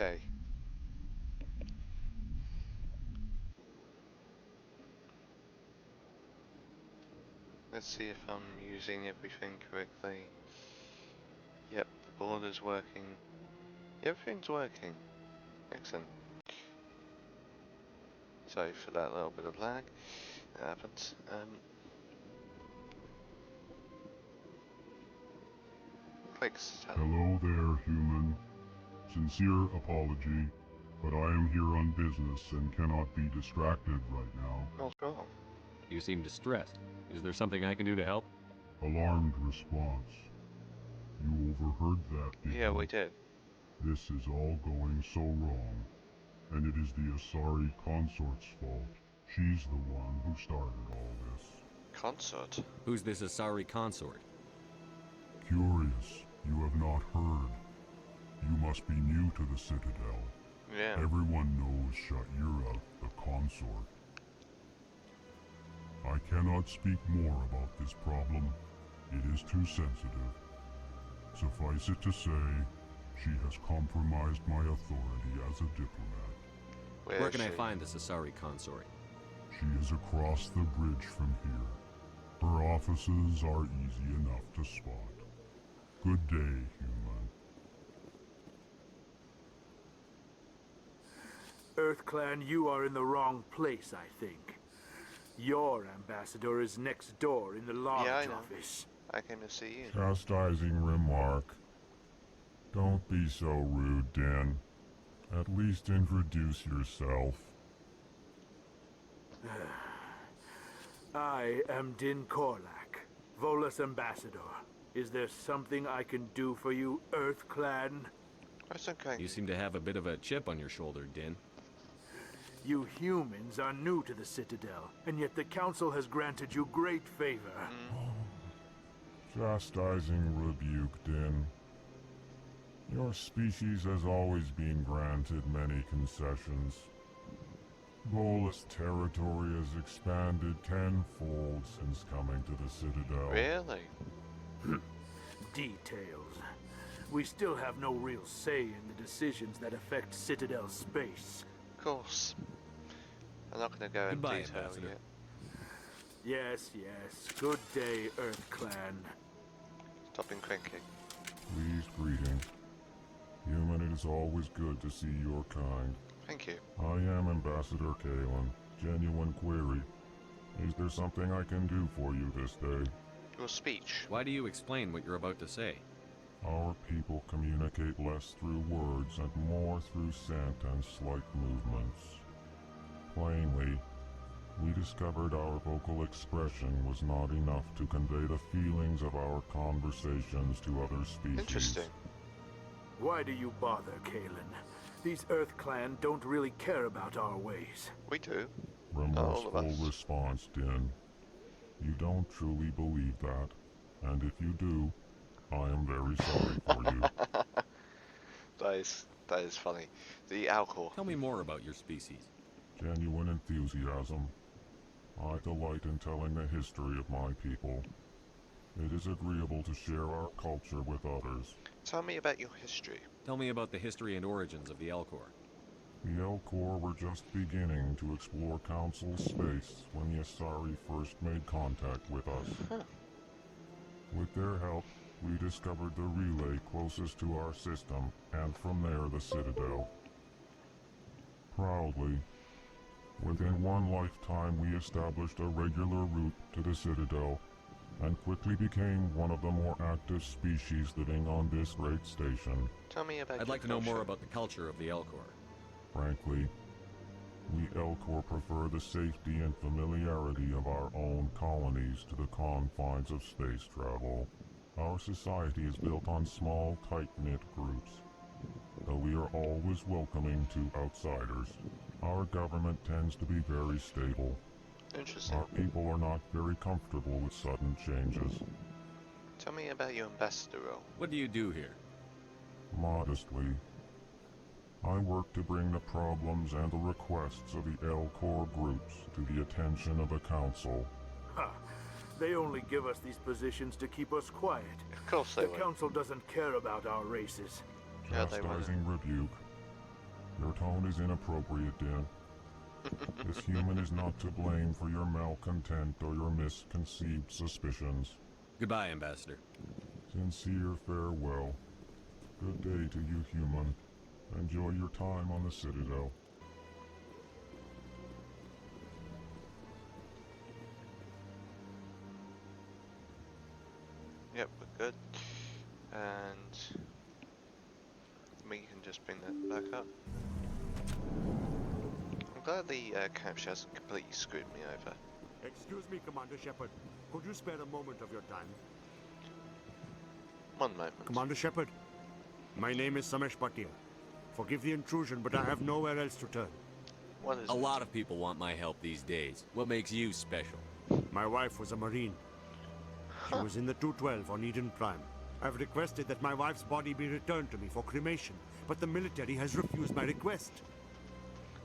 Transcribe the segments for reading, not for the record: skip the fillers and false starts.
Okay. Let's see if I'm using everything correctly. Yep, the border's working. Everything's working. Excellent. Sorry for that little bit of lag. It happens. Clicks. Hello there, human. Sincere apology, but I am here on business and cannot be distracted right now. What's wrong? You seem distressed. Is there something I can do to help? Alarmed response. You overheard that, did Yeah, you? we did. This is all going so wrong, and it is the Asari consort's fault. She's the one who started all this. Consort? Who's this Asari consort? Curious, you have not heard. You must be new to the Citadel. Yeah. Everyone knows Sha'ira, the consort. I cannot speak more about this problem. It is too sensitive. Suffice it to say, she has compromised my authority as a diplomat. Where can I she? find this Asari consort? She is across the bridge from here. Her offices are easy enough to spot. Good day, human. EarthClan, you are in the wrong place, I think. Your ambassador is next door in the lodge Yeah, I know. office. I came to see you. Chastising remark. Don't be so rude, Din. At least introduce yourself. I am Din Korlak, Volus ambassador. Is there something I can do for you, EarthClan? That's okay. You seem to have a bit of a chip on your shoulder, Din. You humans are new to the Citadel, and yet the Council has granted you great favor. Chastising rebuke, Din. Your species has always been granted many concessions. Volus territory has expanded tenfold since coming to the Citadel. Really? Details. We still have no real say in the decisions that affect Citadel space. Of course. I'm not going to go Goodbye, in detail Ambassador. yet. Yes. Good day, EarthClan. Stop being cranky. Please greeting. Human, it is always good to see your kind. Thank you. I am Ambassador Kalen. Genuine query. Is there something I can do for you this day? Your speech. Why do you explain what you're about to say? Our people communicate less through words and more through scent and slight movements. Plainly, we discovered our vocal expression was not enough to convey the feelings of our conversations to other species. Interesting. Why do you bother, Kalen? These EarthClan don't really care about our ways. We do. All Remorseful of us. response, Din. You don't truly believe that, and if you do, I am very sorry for you. That is funny. The alcohol. Tell me more about your species. Genuine enthusiasm. I delight in telling the history of my people. It is agreeable to share our culture with others. Tell me about your history. Tell me about the history and origins of the Elcor. The Elcor were just beginning to explore Council space when the Asari first made contact with us. Huh. With their help, we discovered the relay closest to our system, and from there the Citadel. Proudly, within one lifetime we established a regular route to the Citadel, and quickly became one of the more active species living on this great station. Tell me about I'd your like to know culture. more about the culture of the Elcor. Frankly, we Elcor prefer the safety and familiarity of our own colonies to the confines of space travel. Our society is built on small, tight-knit groups. Though we are always welcoming to outsiders, our government tends to be very stable. Interesting. Our people are not very comfortable with sudden changes. Tell me about your ambassador role. What do you do here? Modestly, I work to bring the problems and the requests of the Elcor groups to the attention of the Council. Ha! They only give us these positions to keep us quiet. Of course they The will. Council doesn't care about our races. Yeah, they will. Chastising rebuke. Your tone is inappropriate, Din. This human is not to blame for your malcontent or your misconceived suspicions. Goodbye, Ambassador. Sincere farewell. Good day to you, human. Enjoy your time on the Citadel. Yep, we're good. And we can just bring that back up. I'm glad the capture hasn't completely screwed me over. Excuse me, Commander Shepard. Could you spare a moment of your time? One moment. Commander Shepard, my name is Samesh Patil. Forgive the intrusion, but I have nowhere else to turn. What is A it? lot of people want my help these days. What makes you special? My wife was a Marine. She was in the 212 on Eden Prime. I've requested that my wife's body be returned to me for cremation, but the military has refused my request.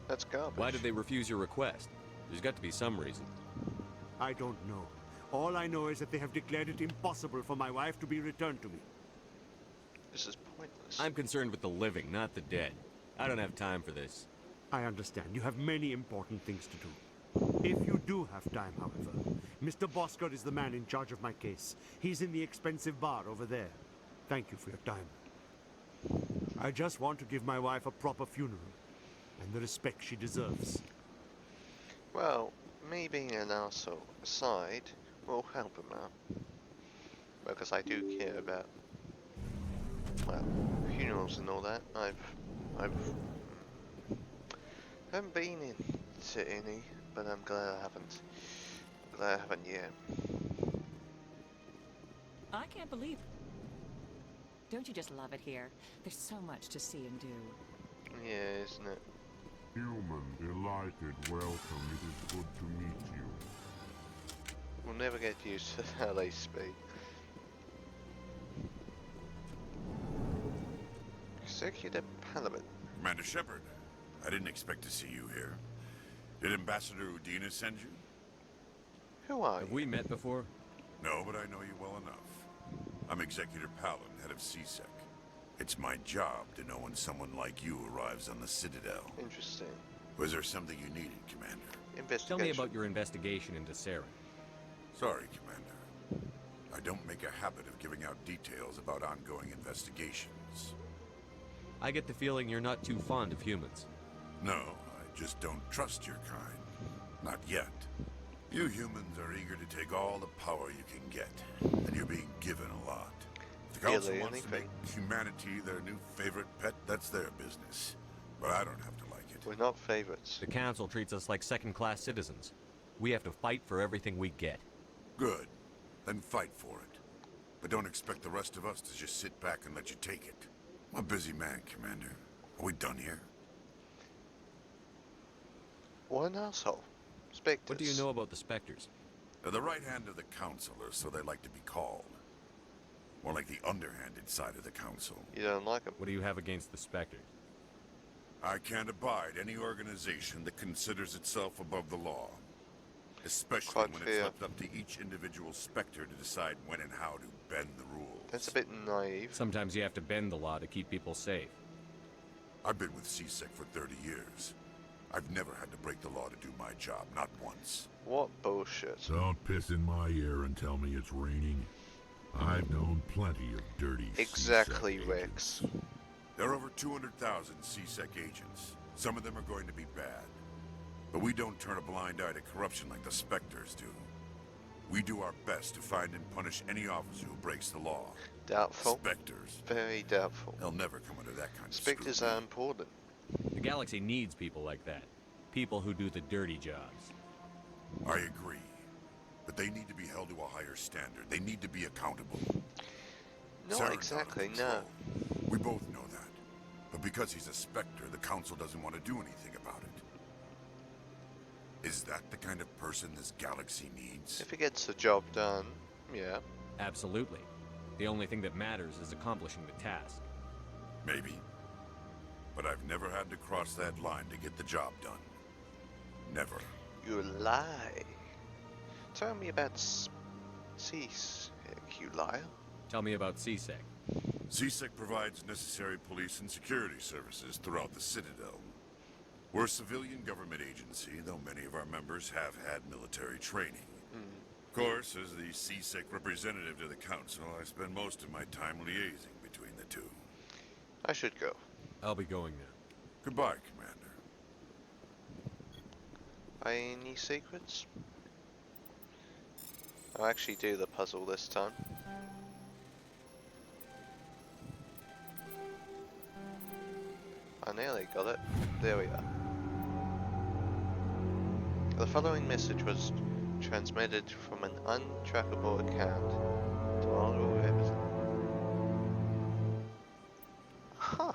That's garbage. Why did they refuse your request? There's got to be some reason. I don't know. All I know is that they have declared it impossible for my wife to be returned to me. This is pointless. I'm concerned with the living, not the dead. I don't have time for this. I understand. You have many important things to do. If you do have time, however, Mr. Bosker is the man in charge of my case. He's in the expensive bar over there. Thank you for your time. I just want to give my wife a proper funeral and the respect she deserves. Well, me being an arsehole aside will help him out. Because I do care about, well, funerals and all that. I haven't been into any, but I'm glad I haven't. Glad I haven't yet. I can't believe. Don't you just love it here? There's so much to see and do. Yeah, isn't it? Human, delighted, welcome. It is good to meet you. We'll never get used to how they speak. Executive Parliament. Commander Shepard, I didn't expect to see you here. Did Ambassador Udina send you? Who are Have you? we met before? No, but I know you well enough. I'm Executive Palin, head of CSEC. It's my job to know when someone like you arrives on the Citadel. Interesting. Was there something you needed, Commander? Investigation. Tell me about your investigation into Saren. Sorry, Commander. I don't make a habit of giving out details about ongoing investigations. I get the feeling you're not too fond of humans. No, I just don't trust your kind. Not yet. You humans are eager to take all the power you can get, and you're being given a lot. If the Council Really, wants to anything? make humanity their new favorite pet, that's their business. But I don't have to like it. We're not favorites. The Council treats us like second-class citizens. We have to fight for everything we get. Good. Then fight for it. But don't expect the rest of us to just sit back and let you take it. I'm a busy man, Commander. Are we done here? What an asshole. Spectres. What do you know about the Spectres? They're the right hand of the Council, or so they like to be called. More like the underhanded side of the Council. You don't like them? What do you have against the Spectres? I can't abide any organization that considers itself above the law. Especially Quite when fair. it's left up to each individual Spectre to decide when and how to bend the rules. That's a bit naive. Sometimes you have to bend the law to keep people safe. I've been with CSEC for 30 years. I've never had to break the law to do my job, not once. What bullshit. Don't piss in my ear and tell me it's raining. I've known plenty of dirty Exactly, CSEC Rex. agents. There are over 200,000 CSEC agents. Some of them are going to be bad. But we don't turn a blind eye to corruption like the Spectres do. We do our best to find and punish any officer who breaks the law. Doubtful. Spectres. Very doubtful. They'll never come under that kind of Spectres scrutiny. are important. The galaxy needs people like that. People who do the dirty jobs. I agree. But they need to be held to a higher standard. They need to be accountable. Not Saren's out of exactly, no. control. We both know that. But because he's a Spectre, the Council doesn't want to do anything about it. Is that the kind of person this galaxy needs? If he gets the job done, yeah. Absolutely. The only thing that matters is accomplishing the task. Maybe. But I've never had to cross that line to get the job done. Never. You lie. Tell me about CSEC, you liar. Tell me about CSEC. CSEC provides necessary police and security services throughout the Citadel. We're a civilian government agency, though many of our members have had military training. Of course, as the CSEC representative to the Council, I spend most of my time liaising between the two. I should go. I'll be going now. Goodbye, Commander. Any secrets? I'll actually do the puzzle this time. I nearly got it. There we are. The following message was transmitted from an untrackable account to Honorable Representative. Huh.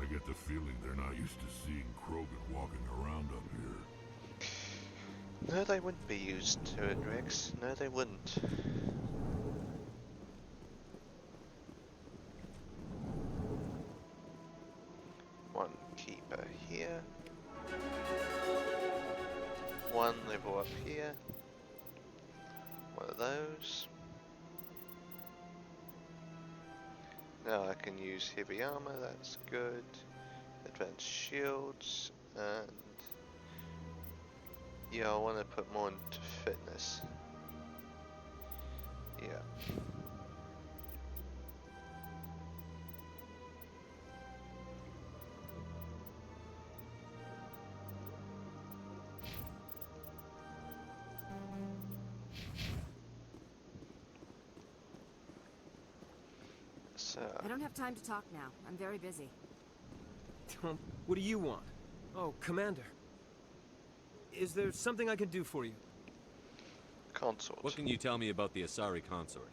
I get the feeling they're not used to seeing Krogan walking around up here. No, they wouldn't be used to it, Rex. No, they wouldn't. One keeper here. One level up here. One of those. Now I can use heavy armor, that's good. Advanced shields, and yeah, I want to put more into fitness. Yeah. So, I don't have time to talk now. I'm very busy. What do you want? Oh, Commander. Is there something I can do for you? consort. What can you tell me about the Asari consort?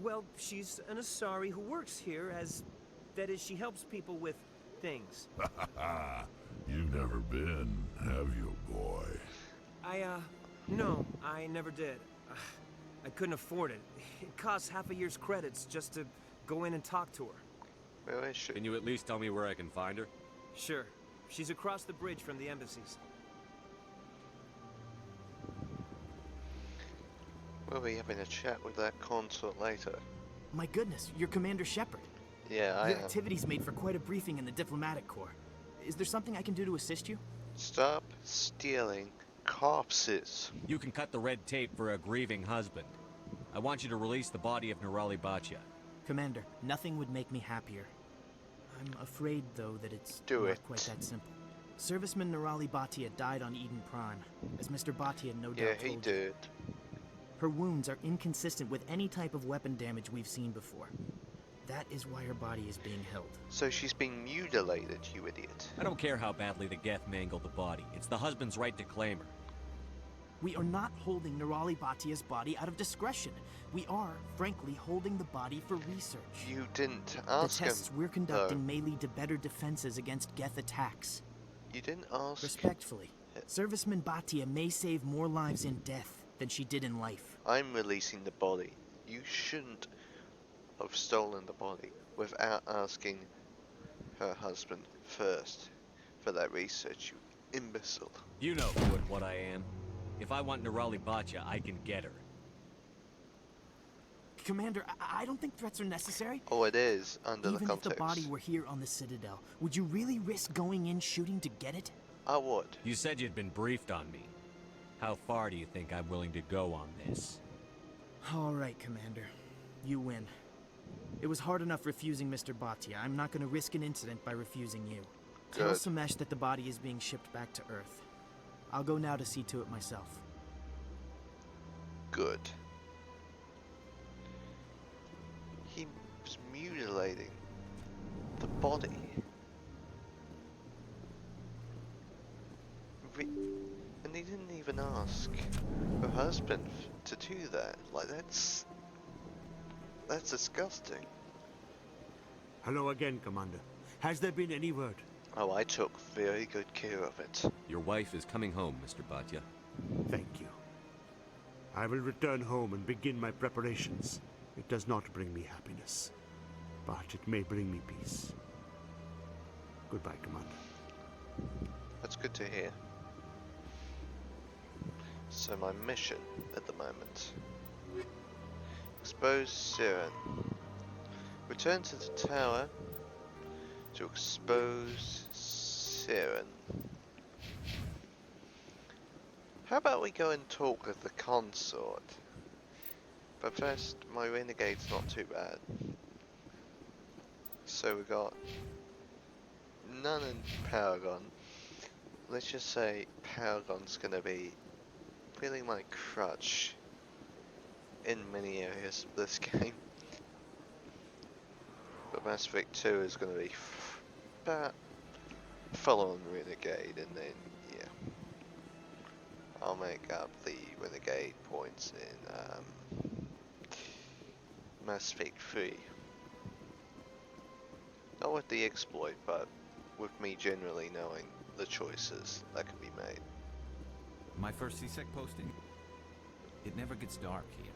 Well, she's an Asari who works here as... That is, she helps people with things. You've never been, have you, boy? No, I never did. I couldn't afford it. It costs half a year's credits just to go in and talk to her. Where is she? Can you at least tell me where I can find her? Sure. She's across the bridge from the embassies. We'll be having a chat with that consort later. My goodness, you're Commander Shepard. Yeah, I Your am. activities made for quite a briefing in the diplomatic corps. Is there something I can do to assist you? Stop stealing corpses. You can cut the red tape for a grieving husband. I want you to release the body of Nerali Bachya. Commander, nothing would make me happier. I'm afraid, though, that it's Do not it. quite that simple. Serviceman Nerali Bhatia died on Eden Prime, as Mr. Bhatia no doubt Yeah, he told you. did. Her wounds are inconsistent with any type of weapon damage we've seen before. That is why her body is being held. So she's being mutilated, you idiot. I don't care how badly the Geth mangled the body. It's the husband's right to claim her. We are not holding Nerali Bhatia's body out of discretion. We are, frankly, holding the body for research. You didn't ask The tests him, we're conducting though. may lead to better defenses against Geth attacks. You didn't ask. Respectfully, Serviceman Bhatia may save more lives in death than she did in life. I'm releasing the body. You shouldn't have stolen the body without asking her husband first for that research, you imbecile. You know who and what I am. If I want Nerali Bachya, I can get her. Commander, I don't think threats are necessary. Oh, it is, under the Even if context. the body were here on the Citadel, would you really risk going in shooting to get it? I would. You said you'd been briefed on me. How far do you think I'm willing to go on this? All right, Commander. You win. It was hard enough refusing Mr. Bhatia. I'm not going to risk an incident by refusing you. Tell Good. Samesh that the body is being shipped back to Earth. I'll go now to see to it myself. Good. He was mutilating the body. And he didn't even ask her husband to do that. Like, that's disgusting. Hello again, Commander. Has there been any word? Oh, I took very good care of it. Your wife is coming home, Mr. Bhatia. Thank you. I will return home and begin my preparations. It does not bring me happiness, but it may bring me peace. Goodbye, Commander. That's good to hear. So my mission at the moment. Expose Siren. Return to the tower to expose Siren. How about we go and talk with the consort? But first, my renegade's not too bad. So we got Nun and Paragon. Let's just say Paragon's gonna be really my crutch in many areas of this game. But Masseffect 2 is gonna be full on Renegade, and then yeah, I'll make up the Renegade points in Mass Effect 3. Not with the exploit, but with me generally knowing the choices that can be made. My first CSEC posting. It never gets dark here.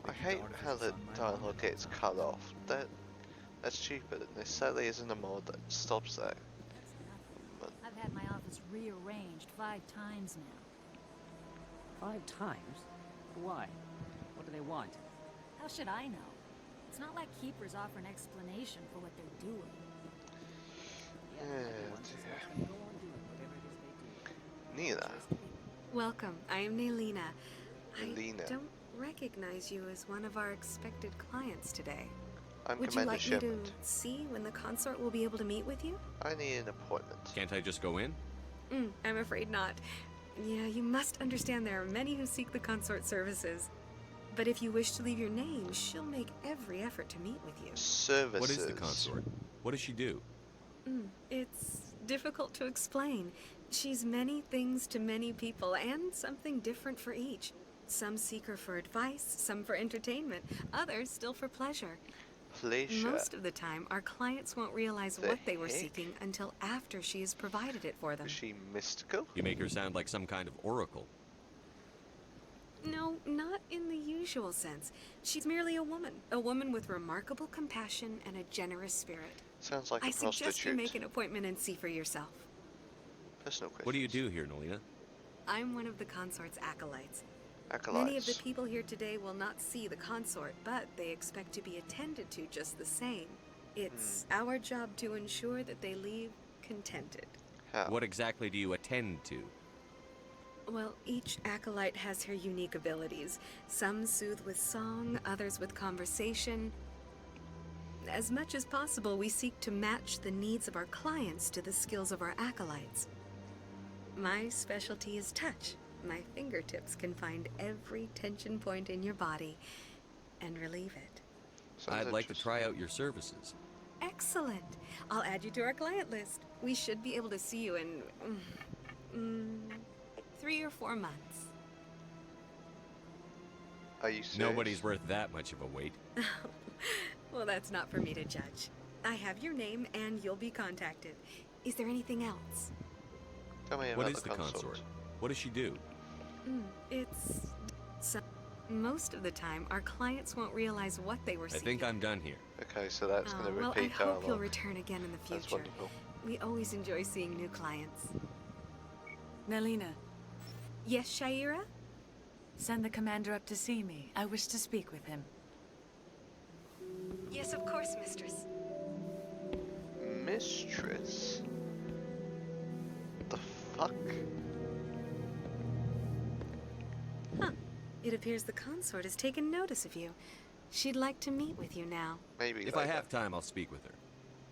I hate how the dialogue gets cut off. That's stupid, and there sadly isn't a mod that stops that. But I've had my office rearranged 5 times now. 5 times? Why? What do they want? How should I know? It's not like Keepers offer an explanation for what they're doing. Nina. Welcome, I am Nelina. Nelina. I don't recognize you as one of our expected clients today. I'm Would you Commander like Shepard. me to see when the consort will be able to meet with you? I need an appointment. Can't I just go in? I'm afraid not. Yeah, you must understand there are many who seek the consort services. But if you wish to leave your name, she'll make every effort to meet with you. Services. What is the consort? What does she do? It's difficult to explain. She's many things to many people, and something different for each. Some seek her for advice, some for entertainment, others still for pleasure. Pleasure. Most of the time, our clients won't realize what they were seeking until after she has provided it for them. Is she mystical? You make her sound like some kind of oracle. No, not in the usual sense. She's merely a woman with remarkable compassion and a generous spirit. Sounds like a I prostitute. suggest you make an appointment and see for yourself. Personal question. What do you do here, Nelina? I'm one of the consort's acolytes. Acolytes. Many of the people here today will not see the consort, but they expect to be attended to just the same. It's our job to ensure that they leave contented. How? What exactly do you attend to? Well, each acolyte has her unique abilities. Some soothe with song, others with conversation. As much as possible, we seek to match the needs of our clients to the skills of our acolytes. My specialty is touch. My fingertips can find every tension point in your body and relieve it. I'd like to try out your services. Excellent. I'll add you to our client list. We should be able to see you in 3 or 4 months. Are you serious? Nobody's worth that much of a wait. Well, that's not for me to judge. I have your name and you'll be contacted. Is there anything else? Tell me about What is the the consort. consort? What does she do? Most of the time, our clients won't realize what they were I seeking. think I'm done here. Okay, so that's going to Well, repeat I hope our you'll return again in the future. That's wonderful. We always enjoy seeing new clients. Nelina, Yes, Shaira? send the commander up to see me. I wish to speak with him. Yes, of course, mistress. Mistress? The fuck? Huh. It appears the consort has taken notice of you. She'd like to meet with you now. Maybe If I have time, I'll speak with her.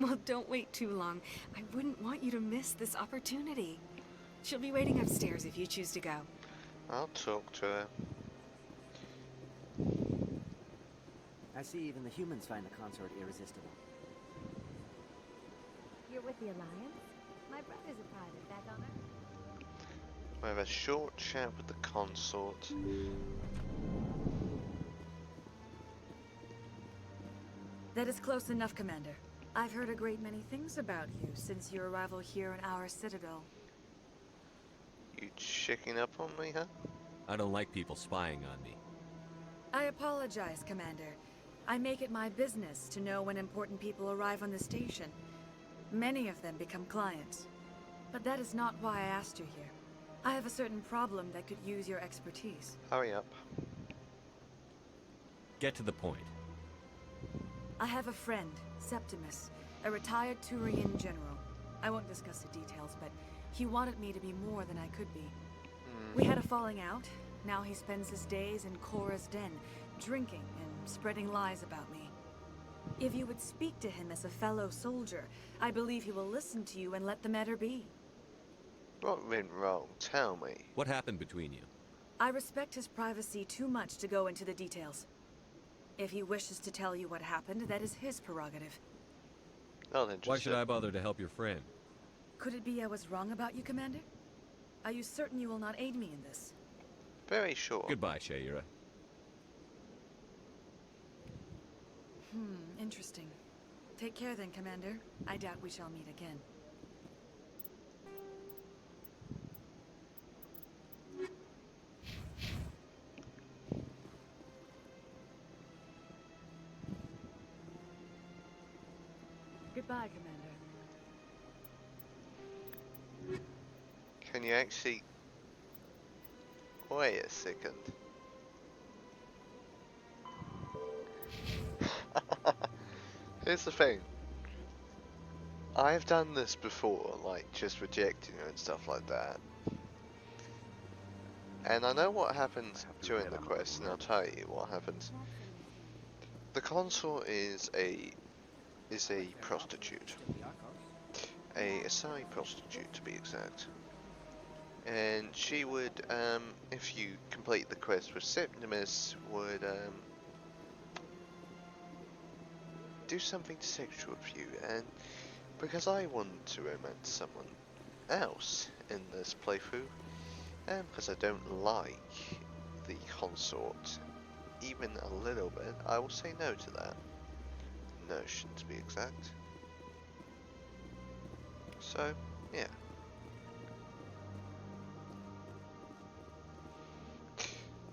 Well, don't wait too long. I wouldn't want you to miss this opportunity. She'll be waiting upstairs if you choose to go. I'll talk to her. I see even the humans find the consort irresistible. You're with the Alliance? My brother's a private back on Earth. We have a short chat with the consort. That is close enough, Commander. I've heard a great many things about you since your arrival here in our citadel. You checking up on me, huh? I don't like people spying on me. I apologize, Commander. I make it my business to know when important people arrive on the station. Many of them become clients. But that is not why I asked you here. I have a certain problem that could use your expertise. Hurry up. Get to the point. I have a friend, Septimus, a retired Turian general. I won't discuss the details, but he wanted me to be more than I could be. We had a falling out. Now he spends his days in Cora's den, drinking and spreading lies about me. If you would speak to him as a fellow soldier, I believe he will listen to you and let the matter be. What went wrong? Tell me. What happened between you? I respect his privacy too much to go into the details. If he wishes to tell you what happened, that is his prerogative. Oh, then Why should I bother to help your friend? Could it be I was wrong about you, Commander? Are you certain you will not aid me in this? Very sure. Goodbye, Shaira. Interesting. Take care then, Commander. I doubt we shall meet again. Goodbye, Commander. Can you actually... Wait a second. Here's the thing. I've done this before, like just rejecting her and stuff like that. And I know what happens during the quest, and I'll tell you what happens. The consort is a prostitute. A Asari prostitute, to be exact. And she would, if you complete the quest with Septimus, would do something sexual with you, and because I want to romance someone else in this playthrough, and because I don't like the consort even a little bit, I will say no to that. Notion, to be exact. So, yeah.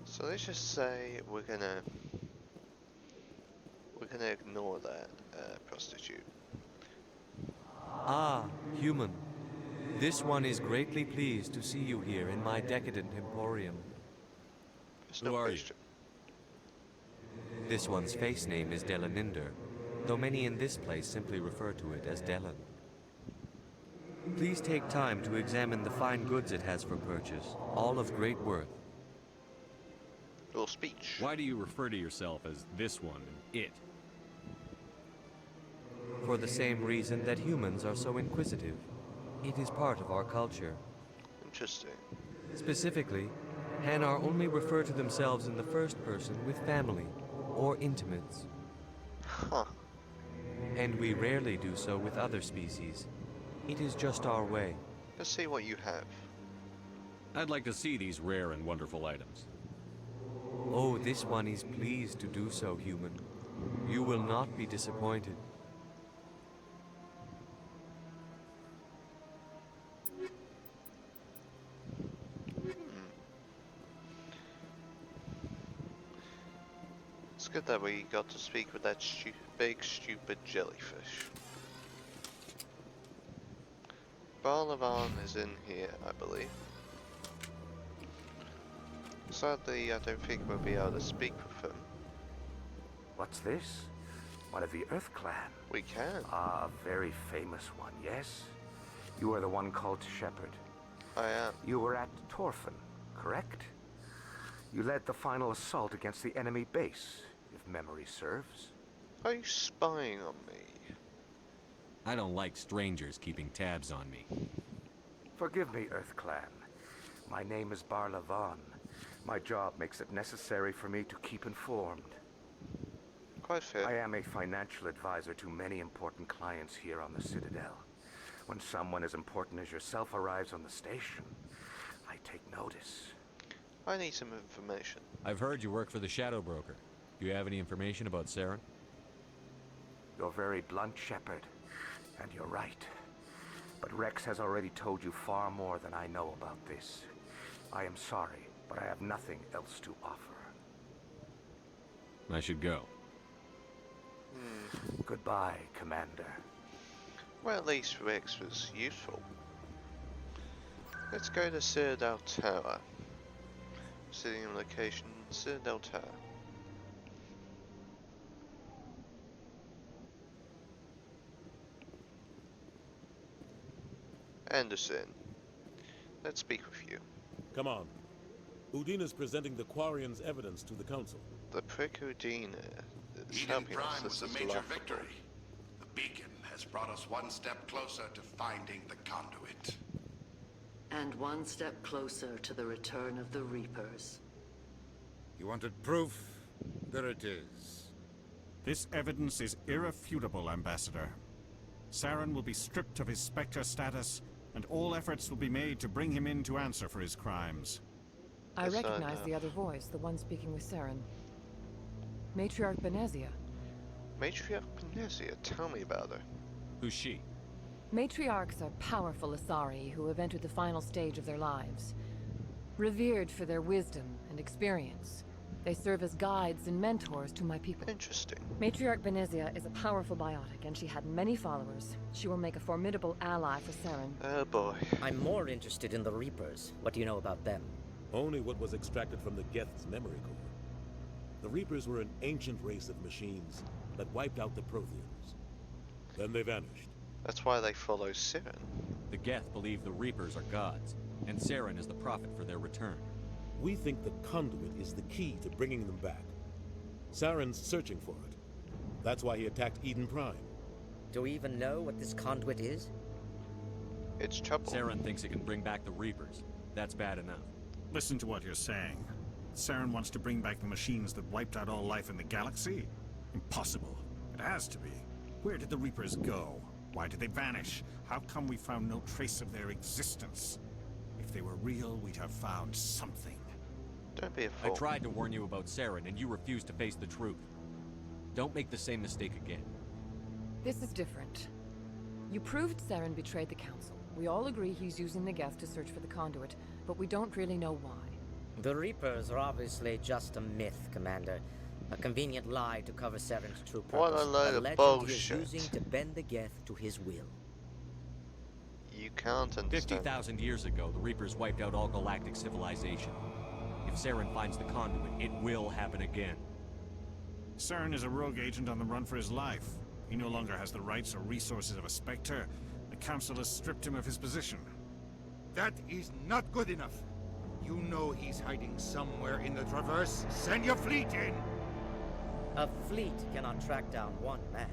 So let's just say we're gonna ignore that prostitute. Ah, human. This one is greatly pleased to see you here in my decadent emporium. Who are you? This one's face name is Delaninder, though many in this place simply refer to it as Delan. Please take time to examine the fine goods it has for purchase, all of great worth. Your speech. Why do you refer to yourself as this one and it? For the same reason that humans are so inquisitive. It is part of our culture. Interesting. Specifically, Hanar only refer to themselves in the first person with family or intimates. Huh. And we rarely do so with other species. It is just our way. Let's see what you have. I'd like to see these rare and wonderful items. Oh, this one is pleased to do so, human. You will not be disappointed. It's good that we got to speak with that big, stupid jellyfish. Barlavan is in here, I believe. Sadly, I don't think we'll be able to speak with him. What's this? One of the Earth Clan? We can. Ah, a very famous one, yes? You are the one called Shepherd. I am. You were at Torfin, correct? You led the final assault against the enemy base, if memory serves. Are you spying on me? I don't like strangers keeping tabs on me. Forgive me, Earth Clan. My name is Barlavan. My job makes it necessary for me to keep informed. Quite fair. I am a financial advisor to many important clients here on the Citadel. When someone as important as yourself arrives on the station, I take notice. I need some information. I've heard you work for the Shadow Broker. Do you have any information about Saren? You're very blunt, Shepherd, and you're right. But Rex has already told you far more than I know about this. I am sorry, but I have nothing else to offer. I should go. Goodbye, Commander. Well, at least Rex was useful. Let's go to Citadel Tower. Sitting location, Citadel Tower. Anderson, let's speak with you. Come on. Udina's presenting the Quarian's evidence to the Council. The prick Udina is Eden helping us. Prime was This a is major laughable. victory. The beacon has brought us one step closer to finding the conduit. And one step closer to the return of the Reapers. You wanted proof? There it is. This evidence is irrefutable, Ambassador. Saren will be stripped of his Spectre status, and all efforts will be made to bring him in to answer for his crimes. I recognize the other voice, the one speaking with Saren. Matriarch Benezia. Matriarch Benezia, tell me about her. Who's she? Matriarchs are powerful Asari who have entered the final stage of their lives. Revered for their wisdom and experience, they serve as guides and mentors to my people. Interesting. Matriarch Benezia is a powerful biotic, and she had many followers. She will make a formidable ally for Saren. Oh boy. I'm more interested in the Reapers. What do you know about them? Only what was extracted from the Geth's memory core. The Reapers were an ancient race of machines that wiped out the Protheans. Then they vanished. That's why they follow Saren. The Geth believe the Reapers are gods, and Saren is the prophet for their return. We think the conduit is the key to bringing them back. Saren's searching for it. That's why he attacked Eden Prime. Do we even know what this conduit is? It's trouble. Saren thinks it can bring back the Reapers. That's bad enough. Listen to what you're saying. Saren wants to bring back the machines that wiped out all life in the galaxy? Impossible. It has to be. Where did the Reapers go? Why did they vanish? How come we found no trace of their existence? If they were real, we'd have found something. Don't be a I fool. tried to warn you about Saren, and you refused to face the truth. Don't make the same mistake again. This is different. You proved Saren betrayed the Council. We all agree he's using the Geth to search for the conduit, but we don't really know why. The Reapers are obviously just a myth, Commander. A convenient lie to cover Saren's true purpose. What a load of legend bullshit. he is using to bend the Geth to his will. You can't understand. 50,000 years ago, the Reapers wiped out all galactic civilization. If Saren finds the conduit, it will happen again. Saren is a rogue agent on the run for his life. He no longer has the rights or resources of a Spectre. The Council has stripped him of his position. That is not good enough. You know he's hiding somewhere in the Traverse. Send your fleet in! A fleet cannot track down one man.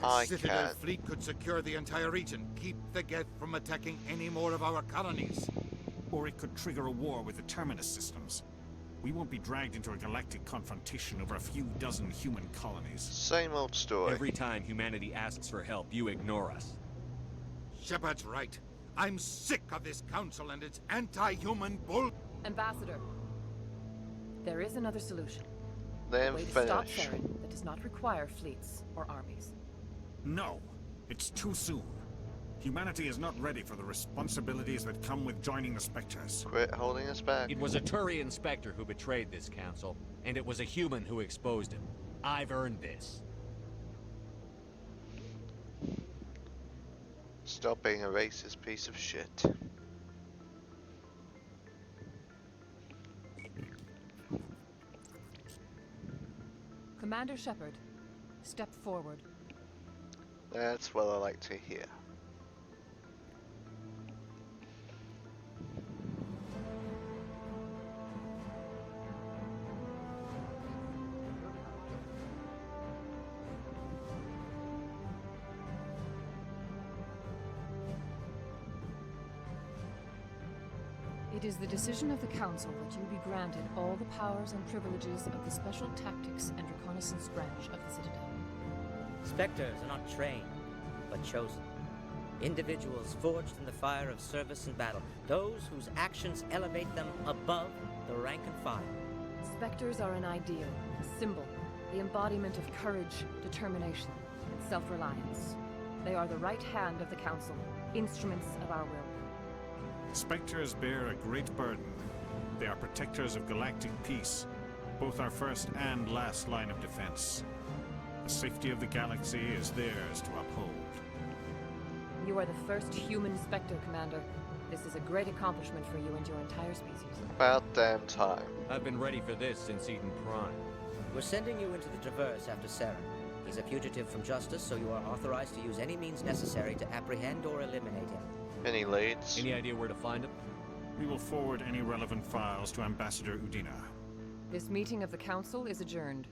A Citadel fleet could secure the entire region, keep the Geth from attacking any more of our colonies. Or it could trigger a war with the Terminus systems. We won't be dragged into a galactic confrontation over a few dozen human colonies. Same old story. Every time humanity asks for help, you ignore us. Shepard's right. I'm sick of this council and its anti-human bull. Ambassador, there is another solution. Then A way to stop finish. Saren that does not require fleets or armies. No, it's too soon. Humanity is not ready for the responsibilities that come with joining the Spectres. Quit holding us back. It was a Turian Spectre who betrayed this council, and it was a human who exposed him. I've earned this. Stop being a racist piece of shit. Commander Shepard, step forward. That's what I like to hear. It is the decision of the Council that you be granted all the powers and privileges of the Special Tactics and Reconnaissance Branch of the Citadel. Spectres are not trained, but chosen. Individuals forged in the fire of service and battle. Those whose actions elevate them above the rank and file. Spectres are an ideal, a symbol, the embodiment of courage, determination, and self-reliance. They are the right hand of the Council, instruments of our will. Spectres bear a great burden. They are protectors of galactic peace, both our first and last line of defense. The safety of the galaxy is theirs to uphold. You are the first human Spectre, Commander. This is a great accomplishment for you and your entire species. About damn time. I've been ready for this since Eden Prime. We're sending you into the Traverse after Saren. He's a fugitive from justice, so you are authorized to use any means necessary to apprehend or eliminate him. Any leads? Any idea where to find him? We will forward any relevant files to Ambassador Udina. This meeting of the Council is adjourned.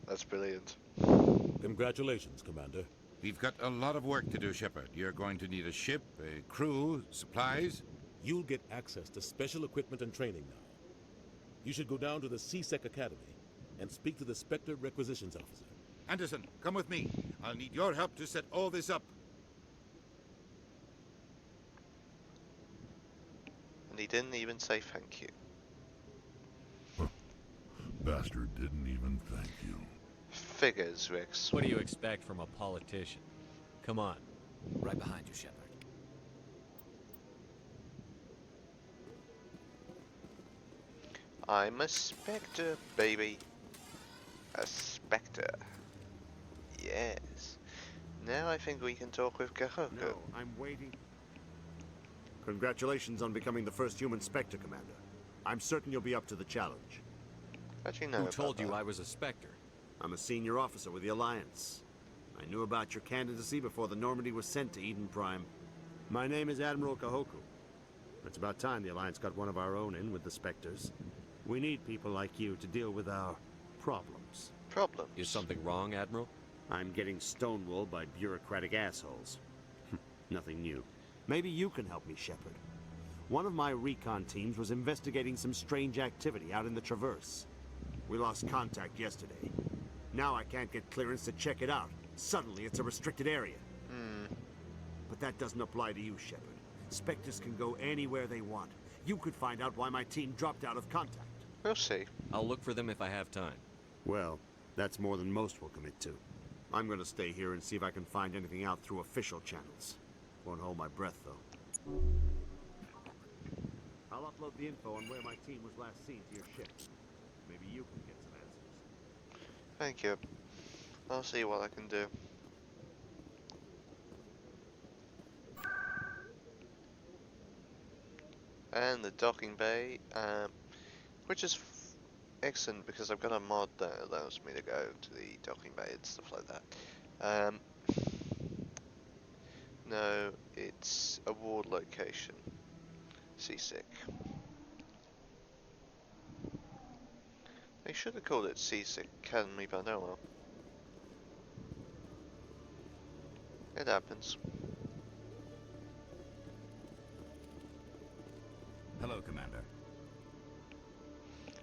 That's brilliant. Congratulations, Commander. We've got a lot of work to do, Shepard. You're going to need a ship, a crew, supplies. You'll get access to special equipment and training now. You should go down to the CSEC Academy and speak to the Spectre Requisitions Officer. Anderson, come with me. I'll need your help to set all this up. And he didn't even say thank you. Bastard didn't even thank you. Figures, Rex. What do you expect from a politician? Come on. Right behind you, Shepard. I'm a Spectre, baby. A Spectre. Yes. Now I think we can talk with Gahoko. No, I'm waiting. Congratulations on becoming the first human Spectre, Commander. I'm certain you'll be up to the challenge. How'd you know Who about told you that? I was a Spectre? I'm a senior officer with the Alliance. I knew about your candidacy before the Normandy was sent to Eden Prime. My name is Admiral Kahoku. It's about time the Alliance got one of our own in with the Spectres. We need people like you to deal with our problems. Problems? Is something wrong, Admiral? I'm getting stonewalled by bureaucratic assholes. Nothing new. Maybe you can help me, Shepard. One of my recon teams was investigating some strange activity out in the Traverse. We lost contact yesterday. Now I can't get clearance to check it out. Suddenly it's a restricted area. But that doesn't apply to you, Shepard. Spectres can go anywhere they want. You could find out why my team dropped out of contact. We'll see. I'll look for them if I have time. Well, that's more than most will commit to. I'm gonna stay here and see if I can find anything out through official channels. Won't hold my breath, though. I'll upload the info on where my team was last seen to your ship. Maybe you can get some answers. Thank you. I'll see what I can do. And the docking bay, which is excellent because I've got a mod that allows me to go to the docking bay and stuff like that. No, it's a ward location. Seasick. They should have called it Seasick Academy, but oh well. It happens. Hello, Commander.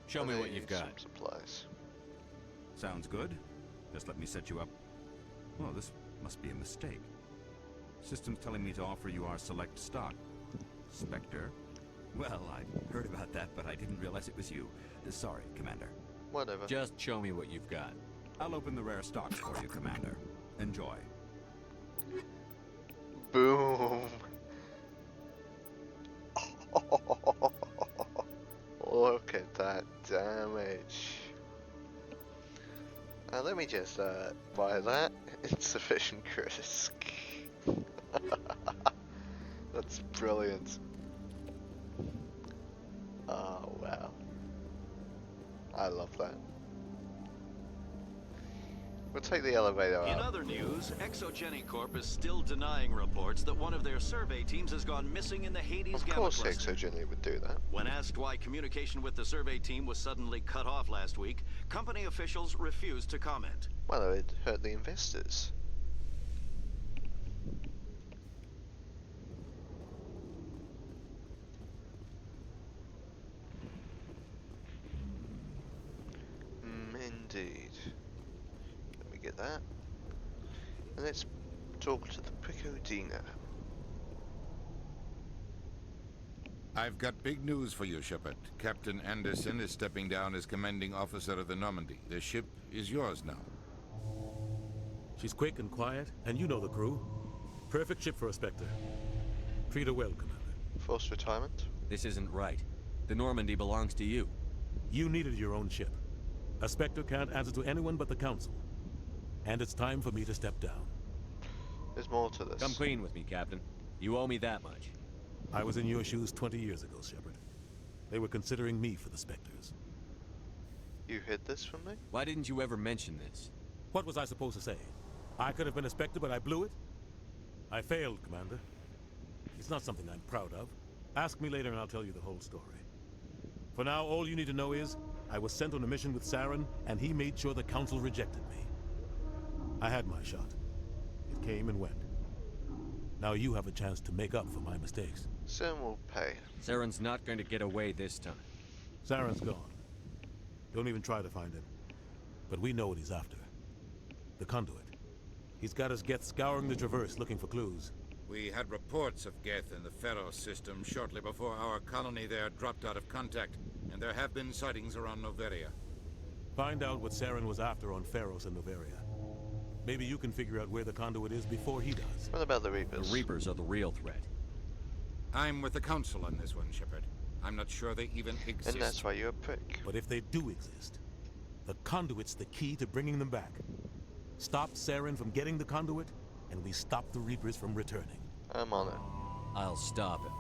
Show me what you've got. Some supplies. Sounds good. Just let me set you up. Oh, this must be a mistake. System's telling me to offer you our select stock. Spectre? Well, I heard about that, but I didn't realize it was you. Sorry, Commander. Whatever. Just show me what you've got. I'll open the rare stocks for you, Commander. Enjoy. Boom. Look at that damage. Let me just buy that. Insufficient risk. That's brilliant. Oh wow. I love that. We'll take the elevator In up. other news, Exogeny Corp is still denying reports that one of their survey teams has gone missing in the Hades Of Gamma course cluster. Exogeny would do that. When asked why communication with the survey team was suddenly cut off last week, company officials refused to comment. Well, it hurt the investors. Indeed. Let me get that. And let's talk to the Picodina. I've got big news for you, Shepard. Captain Anderson is stepping down as commanding officer of the Normandy. The ship is yours now. She's quick and quiet, and you know the crew. Perfect ship for a Spectre. Treat her well, Commander. Forced retirement? This isn't right. The Normandy belongs to you. You needed your own ship. A Spectre can't answer to anyone but the Council. And it's time for me to step down. There's more to this. Come clean with me, Captain. You owe me that much. I was in your shoes 20 years ago, Shepard. They were considering me for the Spectres. You hid this from me? Why didn't you ever mention this? What was I supposed to say? I could have been a Spectre, but I blew it? I failed, Commander. It's not something I'm proud of. Ask me later and I'll tell you the whole story. For now, all you need to know is, I was sent on a mission with Saren, and he made sure the Council rejected me. I had my shot. It came and went. Now you have a chance to make up for my mistakes. Saren will pay. Saren's not going to get away this time. Saren's gone. Don't even try to find him. But we know what he's after. The conduit. He's got us Geth scouring the Traverse looking for clues. We had reports of Geth in the Pharos system shortly before our colony there dropped out of contact, and there have been sightings around Noveria. Find out what Saren was after on Pharos and Noveria. Maybe you can figure out where the conduit is before he does. What about the Reapers? The Reapers are the real threat. I'm with the Council on this one, Shepard. I'm not sure they even exist. And that's why you're a prick. But if they do exist, the conduit's the key to bringing them back. Stop Saren from getting the conduit, and we stop the Reapers from returning. I'm on it. I'll stop him.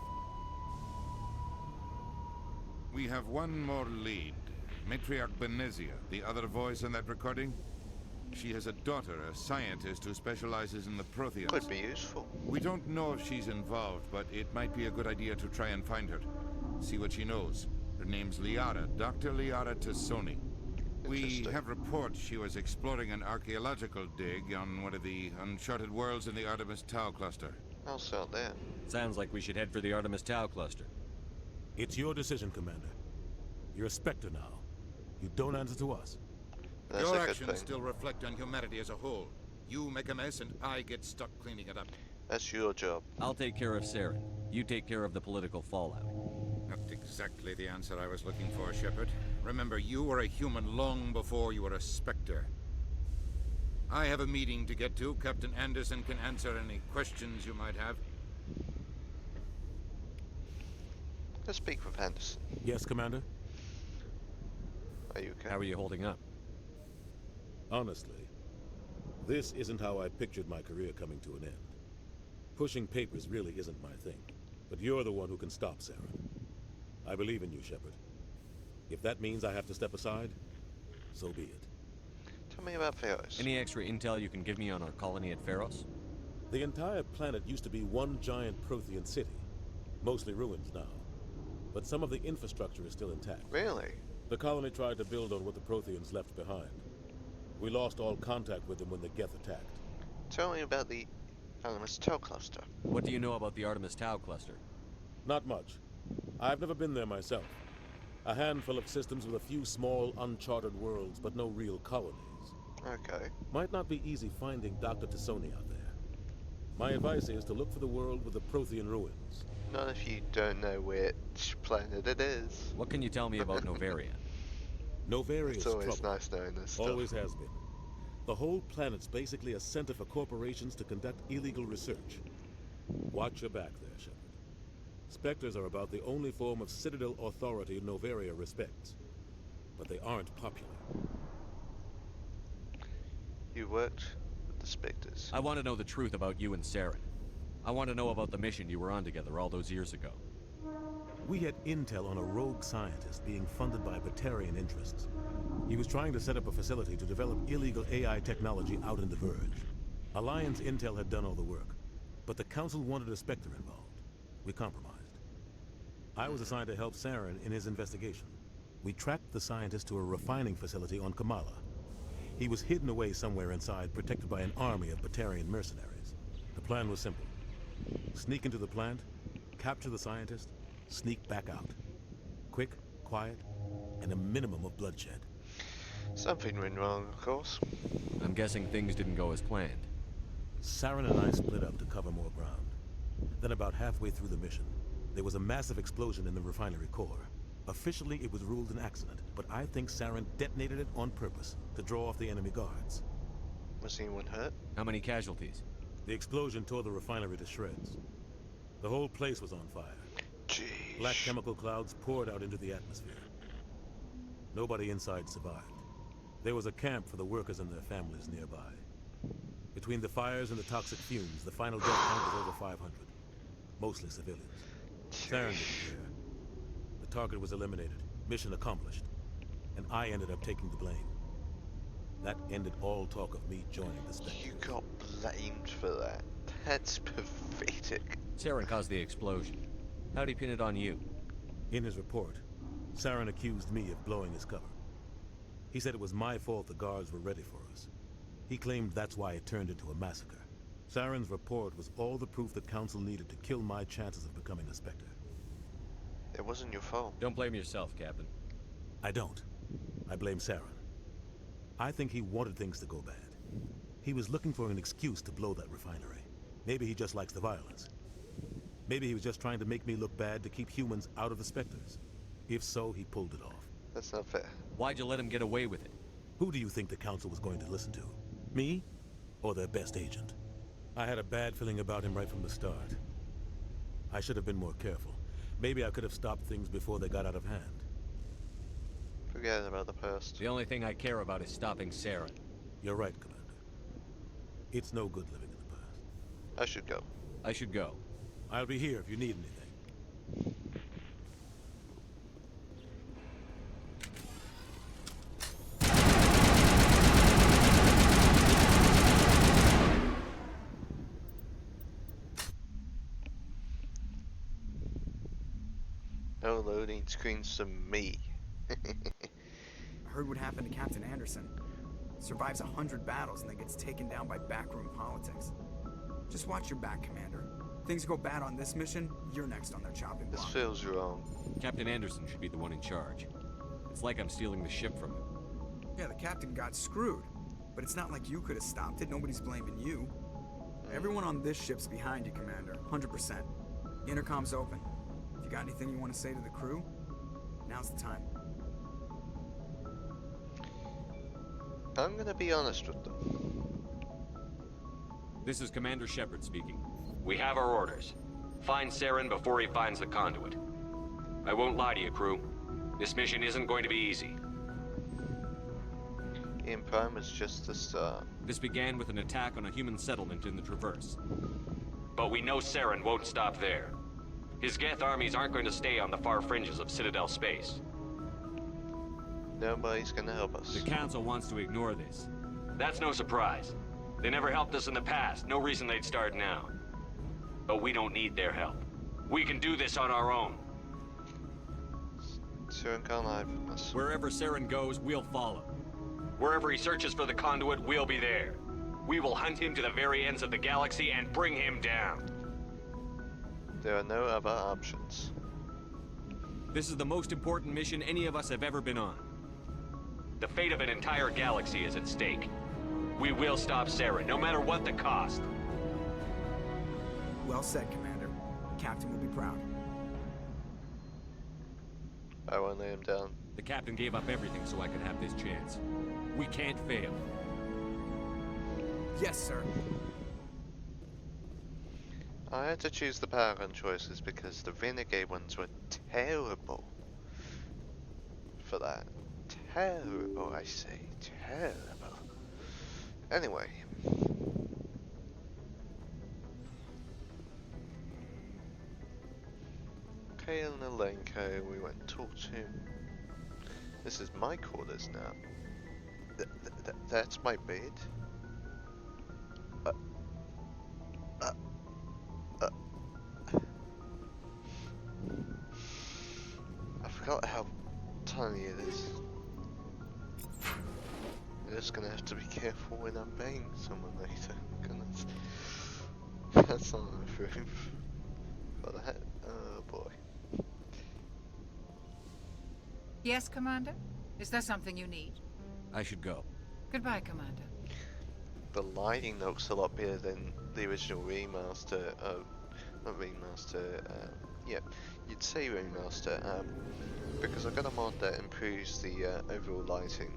We have one more lead. Matriarch Benezia, the other voice in that recording. She has a daughter, a scientist who specializes in the Protheans. Could be useful. We don't know if she's involved, but it might be a good idea to try and find her. See what she knows. Her name's Liara, Dr. Liara Tassoni. We have reports she was exploring an archaeological dig on one of the uncharted worlds in the Artemis Tau cluster. I'll start there. Sounds like we should head for the Artemis Tau cluster. It's your decision, Commander. You're a Spectre now. You don't answer to us. That's Your a good actions thing. still reflect on humanity as a whole. You make a mess and I get stuck cleaning it up. That's your job. I'll take care of Saren. You take care of the political fallout. Not exactly the answer I was looking for, Shepard. Remember, you were a human long before you were a Spectre. I have a meeting to get to. Captain Anderson can answer any questions you might have. Let's speak with Anderson. Yes, Commander? Are you okay? How are you holding up? Honestly, this isn't how I pictured my career coming to an end. Pushing papers really isn't my thing. But you're the one who can stop Saren. I believe in you, Shepard. If that means I have to step aside, so be it. Tell me about Pharos. Any extra intel you can give me on our colony at Pharos? The entire planet used to be one giant Prothean city. Mostly ruins now. But some of the infrastructure is still intact. Really? The colony tried to build on what the Protheans left behind. We lost all contact with them when the Geth attacked. Tell me about the Artemis Tau cluster. What do you know about the Artemis Tau cluster? Not much. I've never been there myself. A handful of systems with a few small, uncharted worlds, but no real colonies. Okay. Might not be easy finding Dr. Tassoni out there. My advice is to look for the world with the Prothean ruins. Not if you don't know which planet it is. What can you tell me about Noveria? Noveria is It's always trouble. nice knowing this stuff. Always has been. The whole planet's basically a center for corporations to conduct illegal research. Watch your back there, Shepard. Spectres are about the only form of Citadel authority Noveria respects. But they aren't popular. You worked with the Spectres. I want to know the truth about you and Saren. I want to know about the mission you were on together all those years ago. We had intel on a rogue scientist being funded by Batarian interests. He was trying to set up a facility to develop illegal AI technology out in the Verge. Alliance intel had done all the work, but the Council wanted a Spectre involved. We compromised. I was assigned to help Saren in his investigation. We tracked the scientist to a refining facility on Kamala. He was hidden away somewhere inside, protected by an army of Batarian mercenaries. The plan was simple. Sneak into the plant, capture the scientist, sneak back out. Quick, quiet, and a minimum of bloodshed. Something went wrong, of course. I'm guessing things didn't go as planned. Saren and I split up to cover more ground. Then about halfway through the mission, there was a massive explosion in the refinery core. Officially, it was ruled an accident, but I think Saren detonated it on purpose to draw off the enemy guards. Was anyone hurt? How many casualties? The explosion tore the refinery to shreds. The whole place was on fire. Jeez. Black chemical clouds poured out into the atmosphere. Nobody inside survived. There was a camp for the workers and their families nearby. Between the fires and the toxic fumes, the final death count was over 500. Mostly civilians. Saren didn't care. The target was eliminated. Mission accomplished. and I ended up taking the blame. That ended all talk of me joining the Spectres. You got blamed for that. That's pathetic. Saren caused the explosion. How'd he pin it on you? In his report, Saren accused me of blowing his cover. He said it was my fault the guards were ready for us. He claimed that's why it turned into a massacre. Saren's report was all the proof the Council needed to kill my chances of becoming a Spectre. It wasn't your fault. Don't blame yourself, Captain. I don't. I blame Saren. I think he wanted things to go bad. He was looking for an excuse to blow that refinery. Maybe he just likes the violence. Maybe he was just trying to make me look bad to keep humans out of the Spectres. If so, he pulled it off. That's not fair. Why'd you let him get away with it? Who do you think the Council was going to listen to? Me? Or their best agent? I had a bad feeling about him right from the start. I should have been more careful. Maybe I could have stopped things before they got out of hand. Forget about the past. The only thing I care about is stopping Saren. You're right, Commander. It's no good living in the past. I should go. I should go. I'll be here if you need anything. No loading screens to me. I heard what happened to Captain Anderson. Survives 100 battles and then gets taken down by backroom politics. Just watch your back, Commander. Things go bad on this mission, you're next on their chopping block. This feels wrong. Captain Anderson should be the one in charge. It's like I'm stealing the ship from him. Yeah, the captain got screwed. But it's not like you could have stopped it. Nobody's blaming you. Everyone on this ship's behind you, Commander. 100%. Intercom's open. If you got anything you want to say to the crew, now's the time. I'm gonna be honest with them. This is Commander Shepard speaking. We have our orders. Find Saren before he finds the conduit. I won't lie to you, crew. This mission isn't going to be easy. Ian Prime is just the start. This began with an attack on a human settlement in the Traverse. But we know Saren won't stop there. His Geth armies aren't going to stay on the far fringes of Citadel space. Nobody's gonna help us. The Council wants to ignore this. That's no surprise. They never helped us in the past. No reason they'd start now. But we don't need their help. We can do this on our own. Saren can't hide from us. Wherever Saren goes, we'll follow. Wherever he searches for the conduit, we'll be there. We will hunt him to the very ends of the galaxy and bring him down. There are no other options. This is the most important mission any of us have ever been on. The fate of an entire galaxy is at stake. We will stop Saren, no matter what the cost. Well said, Commander. The captain will be proud. I won't lay him down. The captain gave up everything so I could have this chance. We can't fail. Yes, sir. I had to choose the Paragon choices because the Renegade ones were terrible. For that. Terrible, I say. Terrible. Anyway. Kale and Alenko, we went and talked to him. This is my quarters now. That's my bed? I forgot how tiny it is. I'm just gonna have to be careful when I'm banging someone later. Goodness. That's not enough room for that. Oh boy. Yes, Commander? Is there something you need? I should go. Goodbye, Commander. The lighting looks a lot better than the original remaster. Not remaster. Yeah, you'd say remaster. Because I got a mod that improves the overall lighting.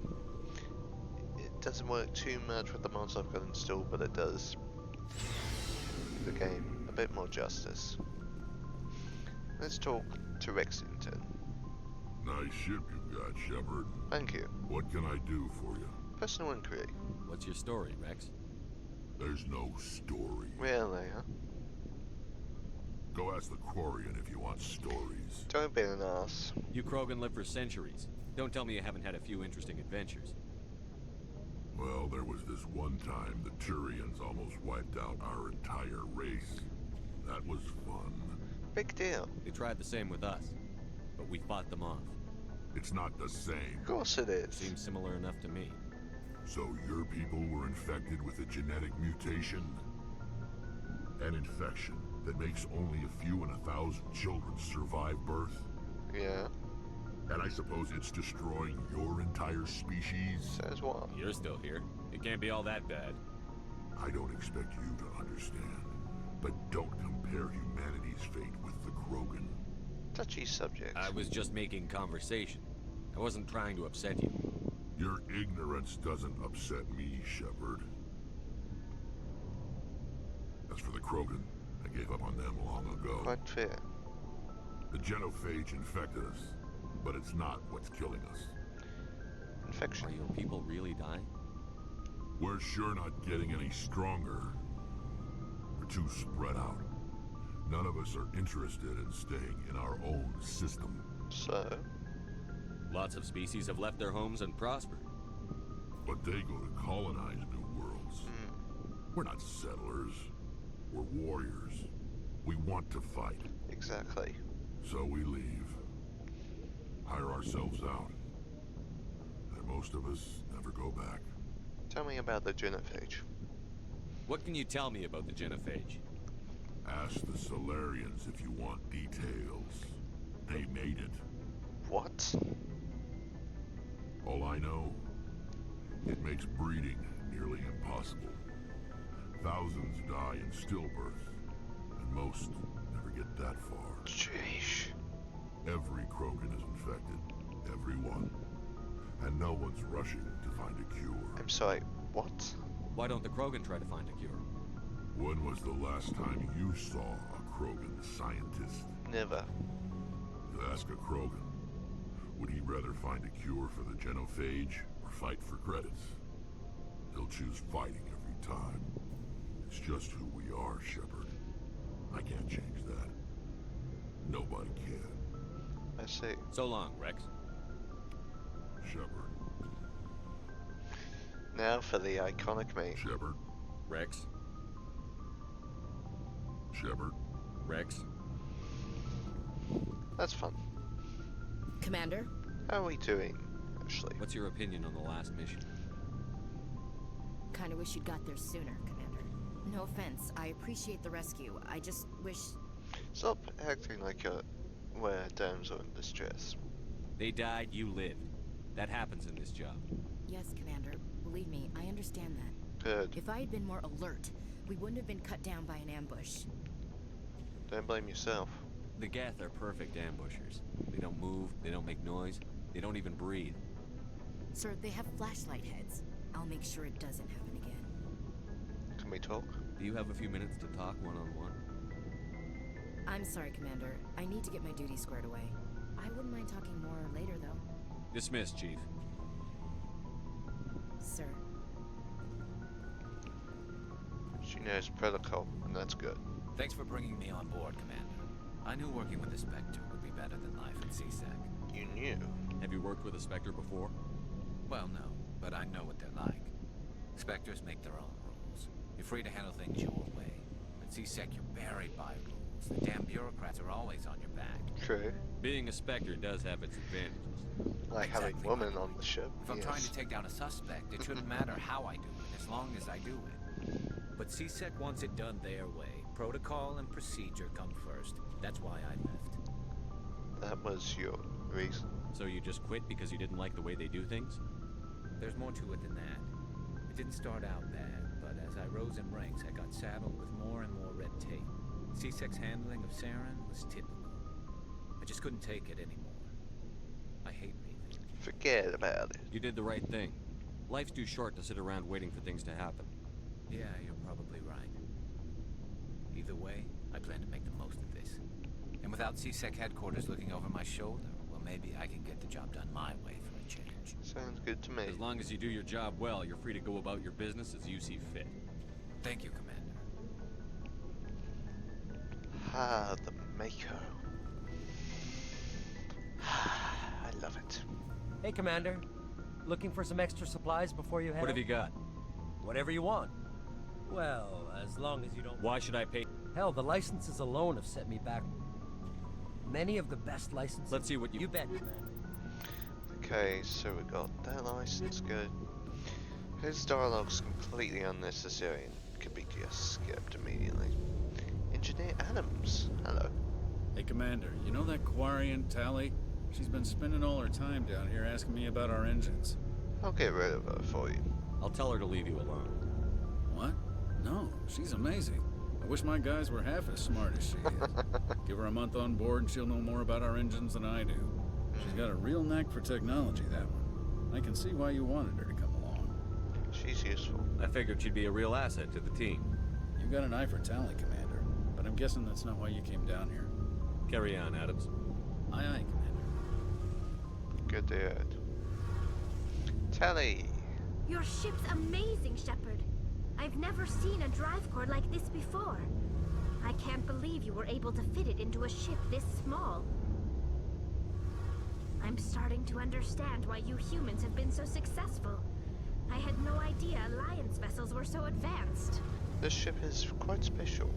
It doesn't work too much with the mods I've got installed, but it does the game a bit more justice. Let's talk to Rexington. Nice ship you've got, Shepard. Thank you. What can I do for you? Personal inquiry. What's your story, Rex? There's no story. Really, huh? Go ask the Quarian if you want stories. Don't be an ass. You Krogan live for centuries. Don't tell me you haven't had a few interesting adventures. Well, there was this one time the Turians almost wiped out our entire race. That was fun. Big deal. They tried the same with us, but we fought them off. It's not the same. Of course it is. Seems similar enough to me. So your people were infected with a genetic mutation? An infection that makes only a few in 1,000 children survive birth? Yeah. And I suppose it's destroying your entire species? Says what? You're still here. It can't be all that bad. I don't expect you to understand, but don't compare humanity's fate with the Krogan. Touchy subject. I was just making conversation. I wasn't trying to upset you. Your ignorance doesn't upset me, Shepard. As for the Krogan, I gave up on them long ago. Quite fair. The genophage infected us, but it's not what's killing us. Infection. Are your people really dying? We're sure not getting any stronger. We're too spread out. None of us are interested in staying in our own system. So? Lots of species have left their homes and prospered. But they go to colonize new worlds. We're not settlers. We're warriors. We want to fight. Exactly. So we leave. Hire ourselves out. And most of us never go back. Tell me about the genophage. What can you tell me about the genophage? Ask the Solarians if you want details. They made it. What? All I know, it makes breeding nearly impossible. Thousands die in stillbirth, and most never get that far. Sheesh. Every Krogan is infected. Every one. And no one's rushing to find a cure. I'm sorry, what? Why don't the Krogan try to find a cure? When was the last time you saw a Krogan scientist? Never. You ask a Krogan, would he rather find a cure for the genophage or fight for credits? He'll choose fighting every time. It's just who we are, Shepard. I can't change that. Nobody can. I see. So long, Rex. Shepard. Now for the iconic mate. Shepard. Rex. Shepard. Rex. That's fun. Commander? How are we doing, Ashley? What's your opinion on the last mission? Kinda wish you'd got there sooner, Commander. No offense, I appreciate the rescue. I just wish... Stop acting like we're a damsel in distress. They died, you lived. That happens in this job. Yes, Commander. Believe me, I understand that. Good. If I had been more alert, we wouldn't have been cut down by an ambush. Don't blame yourself. The Geth are perfect ambushers. They don't move, they don't make noise, they don't even breathe. Sir, they have flashlight heads. I'll make sure it doesn't happen again. Can we talk? Do you have a few minutes to talk one-on-one? I'm sorry, Commander. I need to get my duties squared away. I wouldn't mind talking more later, though. Dismissed, Chief. Sir. She knows protocol, and that's good. Thanks for bringing me on board, Commander. I knew working with the Spectre would be better than life at CSEC. You knew? Have you worked with a Spectre before? Well, no, but I know what they're like. Spectres make their own rules. You're free to handle things your way. At CSEC, you're buried by rules. The damn bureaucrats are always on your back. True. Being a Spectre does have its advantages. Like having women on the ship. If I'm trying to take down a suspect, it shouldn't matter how I do it, as long as I do it. But CSEC wants it done their way. Protocol and procedure come first. That's why I left. That was your reason. So you just quit because you didn't like the way they do things? There's more to it than that. It didn't start out bad, but as I rose in ranks, I got saddled with more and more red tape. CSEC's handling of Saren was typical. I just couldn't take it anymore. I hate leaving. Forget about it. You did the right thing. Life's too short to sit around waiting for things to happen. Yeah, you're probably right. Either way, I plan to make the most of this. And without CSEC headquarters looking over my shoulder, well, maybe I can get the job done my way for a change. Sounds good to me. As long as you do your job well, you're free to go about your business as you see fit. Thank you, Commander. Ah, the Mako. I love it. Hey, Commander. Looking for some extra supplies before you head What have out? you got? Whatever you want. Well, as long as you don't... Why should I pay? Hell, the licenses alone have set me back. Many of the best licenses... Let's see what you... You bet, Commander. Okay, so we got that license, good. His dialogue's completely unnecessary and could be just skipped immediately. Engineer Adams, hello. Hey, Commander, you know that Quarian, Tally? She's been spending all her time down here asking me about our engines. I'll get rid of her for you. I'll tell her to leave you alone. What? No, she's amazing. I wish my guys were half as smart as she is. Give her a month on board and she'll know more about our engines than I do. She's got a real knack for technology, that one. I can see why you wanted her to come along. She's useful. I figured she'd be a real asset to the team. You got an eye for Tally, Commander, but I'm guessing that's not why you came down here. Carry on, Adams. Aye, aye, Commander. Good dude. Tally. Your ship's amazing, Shepard. I've never seen a drive core like this before. I can't believe you were able to fit it into a ship this small. I'm starting to understand why you humans have been so successful. I had no idea Alliance vessels were so advanced. This ship is quite special.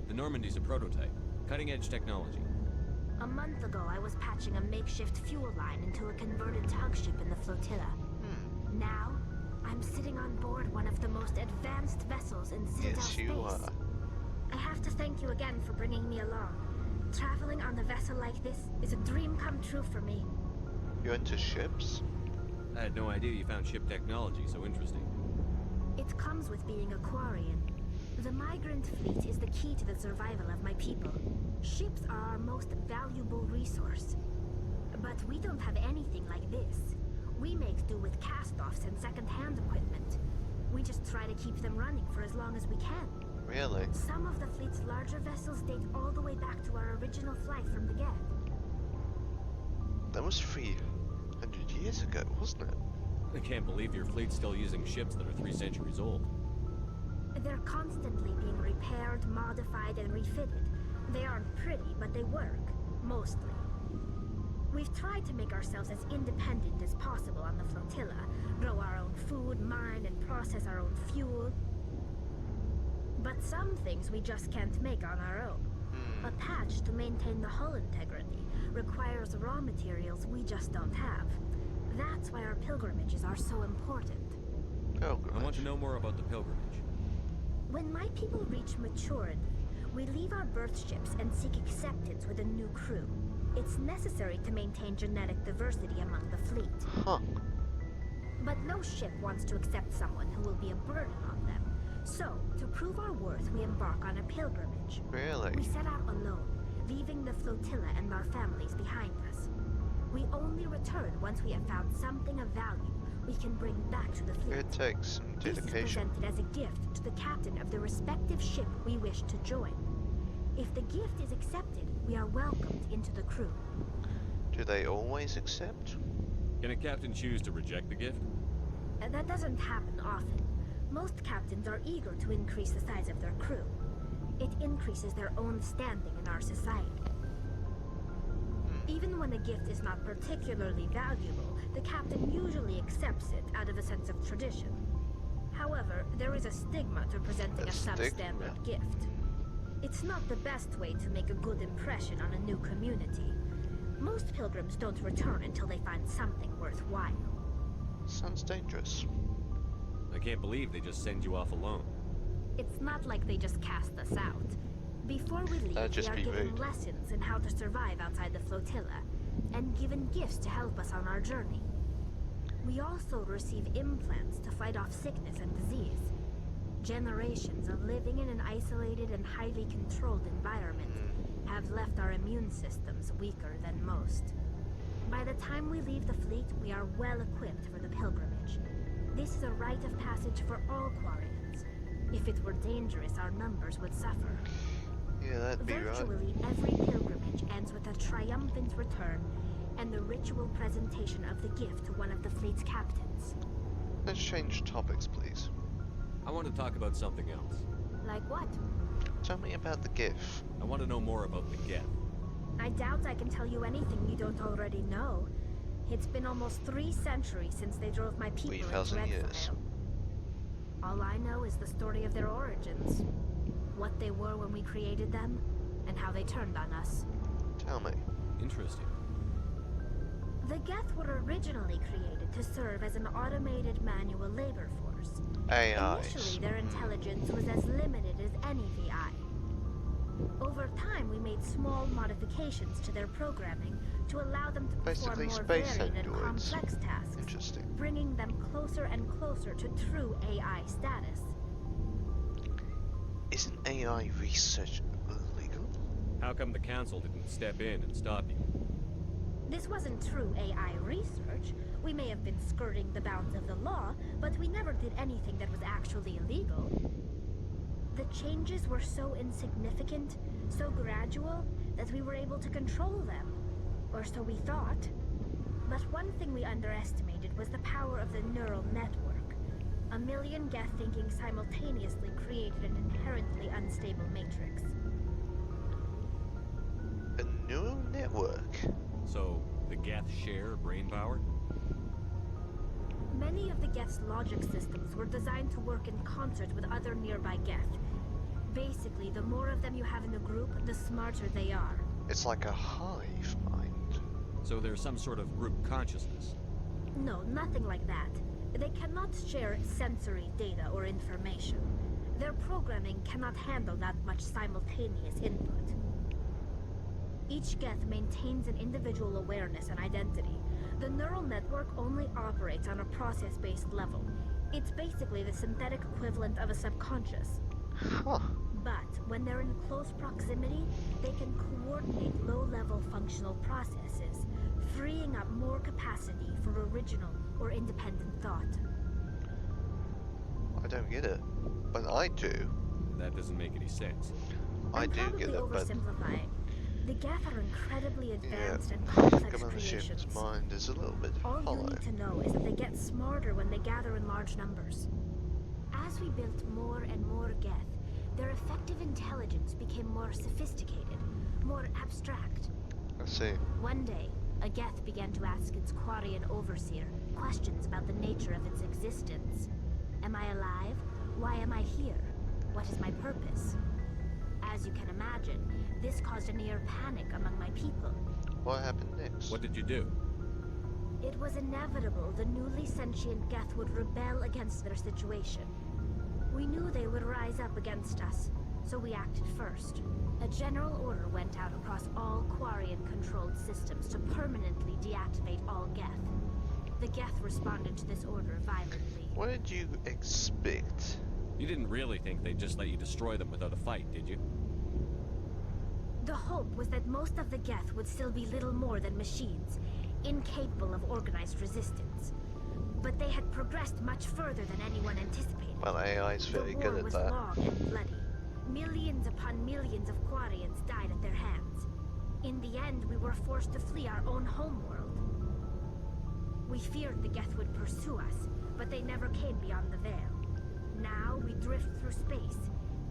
The Normandy's a prototype. Cutting-edge technology. A month ago, I was patching a makeshift fuel line into a converted tug ship in the flotilla. Now, I'm sitting on board one of the most advanced vessels in Citadel space. Yes, you are. I have to thank you again for bringing me along. Traveling on a vessel like this is a dream come true for me. You into ships? I had no idea you found ship technology so interesting. It comes with being a Quarian. The migrant fleet is the key to the survival of my people. Ships are our most valuable resource. But we don't have anything like this. We make do with cast-offs and second-hand equipment. We just try to keep them running for as long as we can. Really? Some of the fleet's larger vessels date all the way back to our original flight from the get. That was 300 years ago, wasn't it? I can't believe your fleet's still using ships that are 3 centuries old. They're constantly being repaired, modified, and refitted. They aren't pretty, but they work. Mostly. We've tried to make ourselves as independent as possible on the flotilla. Grow our own food, mine, and process our own fuel. But some things we just can't make on our own. A patch to maintain the hull integrity requires raw materials we just don't have. That's why our pilgrimages are so important. I want to know more about the pilgrimage. When my people reach maturity, we leave our birth ships and seek acceptance with a new crew. It's necessary to maintain genetic diversity among the fleet. But no ship wants to accept someone who will be a burden on them. So, to prove our worth, we embark on a pilgrimage. Really? We set out alone, leaving the flotilla and our families behind us. We only return once we have found something of value we can bring back to the fleet. It takes some dedication. This is presented as a gift to the captain of the respective ship we wish to join. If the gift is accepted, we are welcomed into the crew. Do they always accept? Can a captain choose to reject the gift? That doesn't happen often. Most captains are eager to increase the size of their crew. It increases their own standing in our society. Even when a gift is not particularly valuable, the captain usually accepts it out of a sense of tradition. However, there is a stigma to presenting a substandard gift. It's not the best way to make a good impression on a new community. Most pilgrims don't return until they find something worthwhile. Sounds dangerous. I can't believe they just send you off alone. It's not like they just cast us out. Before we leave, we are given lessons in how to survive outside the flotilla, and given gifts to help us on our journey. We also receive implants to fight off sickness and disease. Generations of living in an isolated and highly controlled environment have left our immune systems weaker than most. By the time we leave the fleet, we are well equipped for the pilgrimage. This is a rite of passage for all Quarians. If it were dangerous, our numbers would suffer. Yeah, that'd be Virtually every pilgrimage ends with a triumphant return and the ritual presentation of the gift to one of the fleet's captains. Let's change topics, please. I want to talk about something else. Like what? Tell me about the GIF. I want to know more about the Geth. I doubt I can tell you anything you don't already know. It's been almost 3 centuries since they drove my people into 3,000 years. All I know is the story of their origins. What they were when we created them, and how they turned on us. Tell me. Interesting. The Geth were originally created to serve as an automated manual labor force. AIs. Initially, their intelligence was as limited as any VI. Over time, we made small modifications to their programming to allow them to perform more varied and complex tasks, bringing them closer and closer to true AI status. Isn't AI research illegal? How come the Council didn't step in and stop you? This wasn't true AI research. We may have been skirting the bounds of the law, but we never did anything that was actually illegal. The changes were so insignificant, so gradual, that we were able to control them. Or so we thought. But one thing we underestimated was the power of the neural network. 1 million Geth thinking simultaneously created an inherently unstable matrix. A neural network? So, the Geth share brain power? Many of the Geth's logic systems were designed to work in concert with other nearby Geth. Basically, the more of them you have in a group, the smarter they are. It's like a hive mind. So there's some sort of group consciousness? No, nothing like that. They cannot share sensory data or information. Their programming cannot handle that much simultaneous input. Each Geth maintains an individual awareness and identity. The neural network only operates on a process-based level. It's basically the synthetic equivalent of a subconscious. Huh. But when they're in close proximity, they can coordinate low-level functional processes, freeing up more capacity for original or independent thought. I don't get it, but I do. That doesn't make any sense. I do get it, but... oversimplifying. The Geth are incredibly advanced and Yeah, complex Commander creations. Ship's mind is a little bit All hollow. you need to know is that they get smarter when they gather in large numbers. As we built more and more Geth, their effective intelligence became more sophisticated, more abstract. I see. One day, a Geth began to ask its Quarian overseer questions about the nature of its existence. Am I alive? Why am I here? What is my purpose? As you can imagine, this caused a near panic among my people. What happened next? What did you do? It was inevitable the newly sentient Geth would rebel against their situation. We knew they would rise up against us, so we acted first. A general order went out across all Quarian-controlled systems to permanently deactivate all Geth. The Geth responded to this order violently. What did you expect? You didn't really think they'd just let you destroy them without a fight, did you? The hope was that most of the Geth would still be little more than machines, incapable of organized resistance. But they had progressed much further than anyone anticipated. Well, AI is very good at The war was that. long and bloody. Millions upon millions of Quarians died at their hands. In the end, we were forced to flee our own homeworld. We feared the Geth would pursue us, but they never came beyond the veil. Now we drift through space,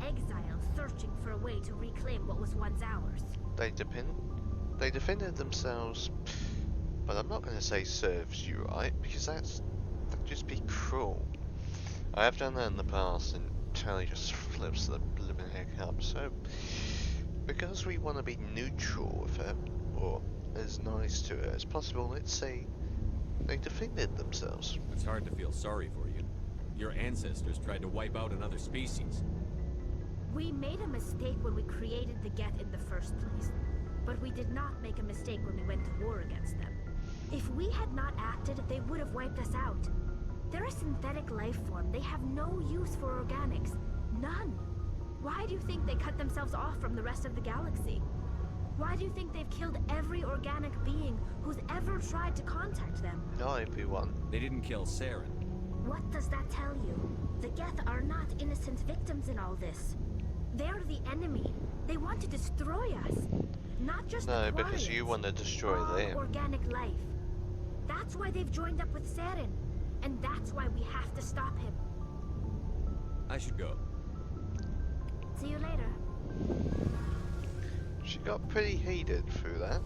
exiled, searching for a way to reclaim what was once ours. They defended themselves, but I'm not going to say serves you right, because that'd just be cruel. I have done that in the past, and Charlie just flips the blimmin' heck up. So, because we want to be neutral with her, or as nice to her as possible, let's say they defended themselves. It's hard to feel sorry for you. Your ancestors tried to wipe out another species. We made a mistake when we created the Geth in the first place, but we did not make a mistake when we went to war against them. If we had not acted, they would have wiped us out. They're a synthetic life form. They have no use for organics. None. Why do you think they cut themselves off from the rest of the galaxy? Why do you think they've killed every organic being who's ever tried to contact them? Not everyone. They didn't kill Saren. What does that tell you? The Geth are not innocent victims in all this. They're the enemy. They want to destroy us. Not just No, the because you Quarians, want to destroy all them. organic life. That's why they've joined up with Saren. And that's why we have to stop him. I should go. See you later. She got pretty heated through that,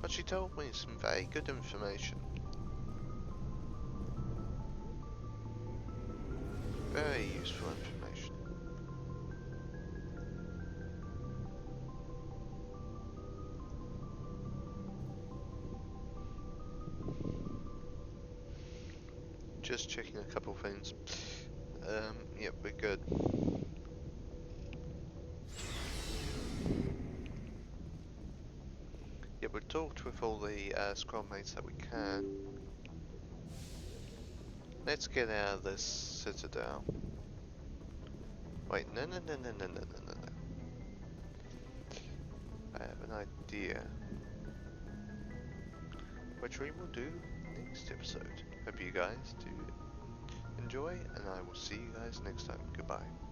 but she told me some very good information. Very useful information. Just checking a couple things. Yep, we're good. Yeah, we've talked with all the squad mates that we can. Let's get out of this citadel. Wait, no. I have an idea, which we will do next episode. Hope you guys do enjoy, and I will see you guys next time. Goodbye.